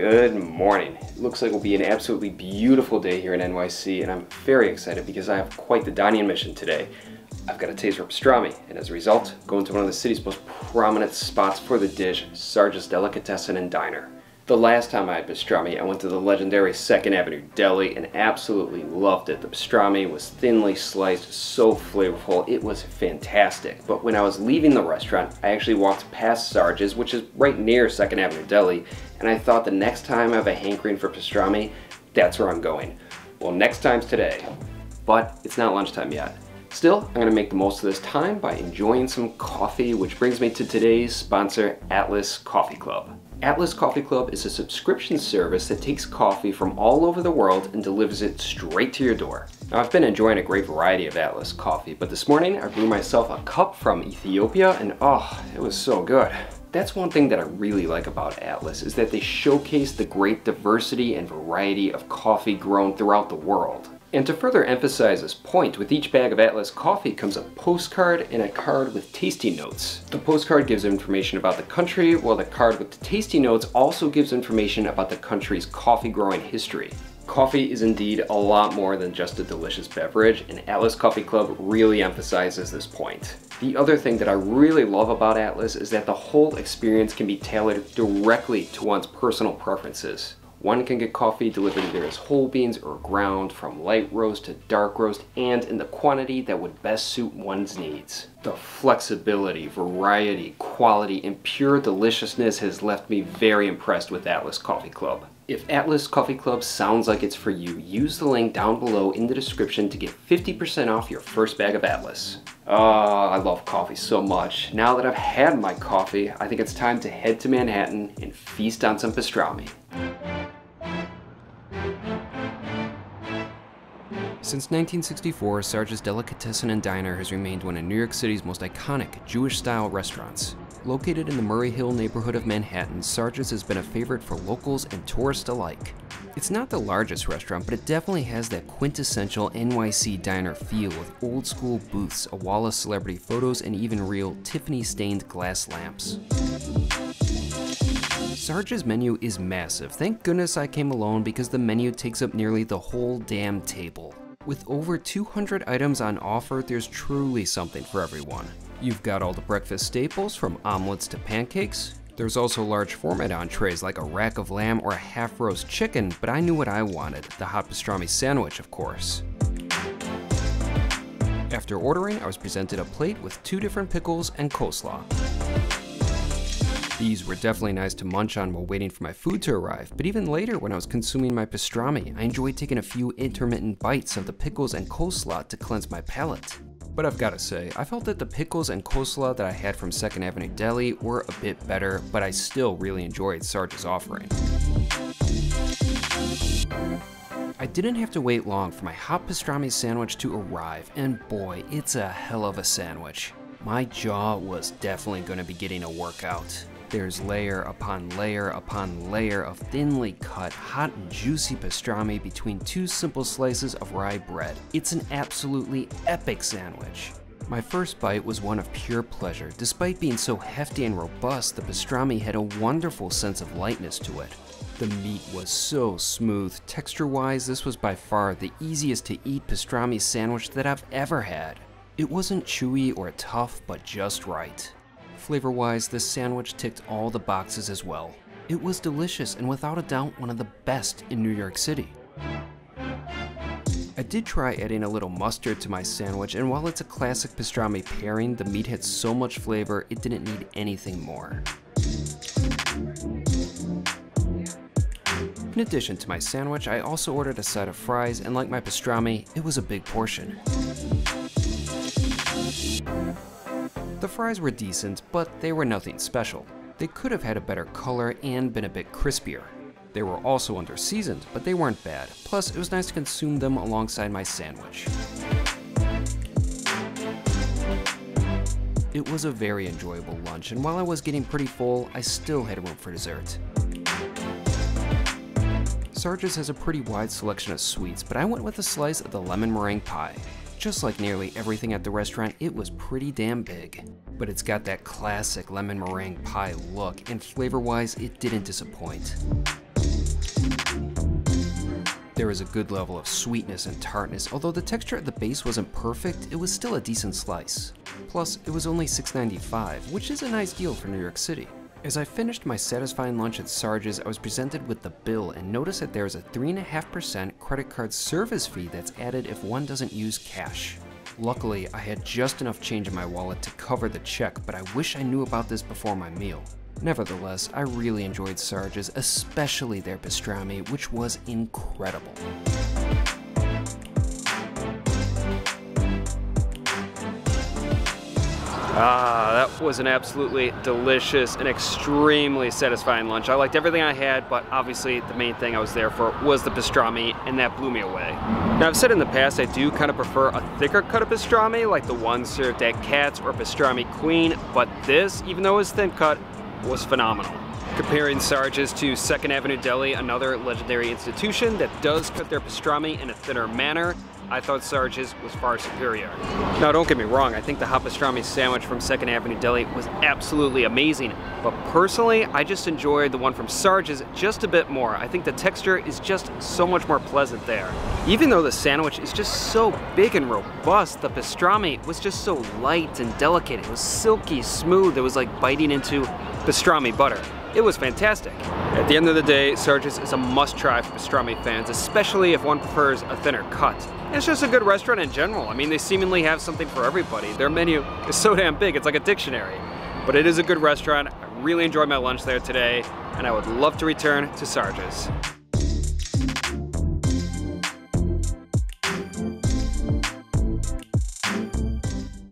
Good morning. It looks like it will be an absolutely beautiful day here in NYC, and I'm very excited because I have quite the dining mission today. I've got a taste for pastrami, and as a result, going to one of the city's most prominent spots for the dish, Sarge's Delicatessen and Diner. The last time I had pastrami, I went to the legendary 2nd Avenue Deli and absolutely loved it. The pastrami was thinly sliced, so flavorful, it was fantastic. But when I was leaving the restaurant, I actually walked past Sarge's, which is right near 2nd Avenue Deli, and I thought the next time I have a hankering for pastrami, that's where I'm going. Well, next time's today. But it's not lunchtime yet. Still, I'm going to make the most of this time by enjoying some coffee, which brings me to today's sponsor, Atlas Coffee Club. Atlas Coffee Club is a subscription service that takes coffee from all over the world and delivers it straight to your door. Now, I've been enjoying a great variety of Atlas coffee, but this morning I brewed myself a cup from Ethiopia and oh, it was so good. That's one thing that I really like about Atlas, is that they showcase the great diversity and variety of coffee grown throughout the world. And to further emphasize this point, with each bag of Atlas coffee comes a postcard and a card with tasting notes. The postcard gives information about the country, while the card with the tasting notes also gives information about the country's coffee growing history. Coffee is indeed a lot more than just a delicious beverage, and Atlas Coffee Club really emphasizes this point. The other thing that I really love about Atlas is that the whole experience can be tailored directly to one's personal preferences. One can get coffee delivered either as whole beans or ground, from light roast to dark roast, and in the quantity that would best suit one's needs. The flexibility, variety, quality, and pure deliciousness has left me very impressed with Atlas Coffee Club. If Atlas Coffee Club sounds like it's for you, use the link down below in the description to get 50% off your first bag of Atlas. Oh, I love coffee so much. Now that I've had my coffee, I think it's time to head to Manhattan and feast on some pastrami. Since 1964, Sarge's Delicatessen and Diner has remained one of New York City's most iconic Jewish-style restaurants. Located in the Murray Hill neighborhood of Manhattan, Sarge's has been a favorite for locals and tourists alike. It's not the largest restaurant, but it definitely has that quintessential NYC diner feel with old-school booths, a wall of celebrity photos, and even real Tiffany-stained glass lamps. Sarge's menu is massive. Thank goodness I came alone because the menu takes up nearly the whole damn table. With over 200 items on offer, there's truly something for everyone. You've got all the breakfast staples from omelets to pancakes. There's also large format entrees like a rack of lamb or a half roast chicken, but I knew what I wanted, the hot pastrami sandwich, of course. After ordering, I was presented a plate with 2 different pickles and coleslaw. These were definitely nice to munch on while waiting for my food to arrive, but even later when I was consuming my pastrami, I enjoyed taking a few intermittent bites of the pickles and coleslaw to cleanse my palate. But I've gotta say, I felt that the pickles and coleslaw that I had from 2nd Avenue Deli were a bit better, but I still really enjoyed Sarge's offering. I didn't have to wait long for my hot pastrami sandwich to arrive, and boy, it's a hell of a sandwich. My jaw was definitely gonna be getting a workout. There's layer upon layer upon layer of thinly cut, hot and juicy pastrami between 2 simple slices of rye bread. It's an absolutely epic sandwich. My first bite was one of pure pleasure. Despite being so hefty and robust, the pastrami had a wonderful sense of lightness to it. The meat was so smooth. Texture-wise, this was by far the easiest to eat pastrami sandwich that I've ever had. It wasn't chewy or tough, but just right. Flavor-wise, this sandwich ticked all the boxes as well. It was delicious and without a doubt one of the best in New York City. I did try adding a little mustard to my sandwich, and while it's a classic pastrami pairing, the meat had so much flavor it didn't need anything more. In addition to my sandwich, I also ordered a side of fries, and like my pastrami, it was a big portion. The fries were decent, but they were nothing special. They could have had a better color and been a bit crispier. They were also under-seasoned, but they weren't bad. Plus, it was nice to consume them alongside my sandwich. It was a very enjoyable lunch, and while I was getting pretty full, I still had room for dessert. Sarge's has a pretty wide selection of sweets, but I went with a slice of the lemon meringue pie. Just like nearly everything at the restaurant, it was pretty damn big. But it's got that classic lemon meringue pie look, and flavor-wise, it didn't disappoint. There was a good level of sweetness and tartness. Although the texture at the base wasn't perfect, it was still a decent slice. Plus, it was only $6.95, which is a nice deal for New York City. As I finished my satisfying lunch at Sarge's, I was presented with the bill and noticed that there is a 3.5% credit card service fee that's added if one doesn't use cash. Luckily, I had just enough change in my wallet to cover the check, but I wish I knew about this before my meal. Nevertheless, I really enjoyed Sarge's, especially their pastrami, which was incredible. That was an absolutely delicious and extremely satisfying lunch. I liked everything I had, but obviously the main thing I was there for was the pastrami, and that blew me away. Now, I've said in the past I do kind of prefer a thicker cut of pastrami, like the one served at Katz or Pastrami Queen, but this, even though it was thin cut, was phenomenal. Comparing Sarge's to 2nd Avenue Deli, another legendary institution that does cut their pastrami in a thinner manner, I thought Sarge's was far superior. Now, don't get me wrong, I think the hot pastrami sandwich from 2nd Avenue Deli was absolutely amazing, but personally, I just enjoyed the one from Sarge's just a bit more. I think the texture is just so much more pleasant there. Even though the sandwich is just so big and robust, the pastrami was just so light and delicate. It was silky smooth. It was like biting into pastrami butter. It was fantastic. At the end of the day, Sarge's is a must-try for pastrami fans, especially if one prefers a thinner cut. And it's just a good restaurant in general. I mean, they seemingly have something for everybody. Their menu is so damn big, it's like a dictionary. But it is a good restaurant. I really enjoyed my lunch there today, and I would love to return to Sarge's.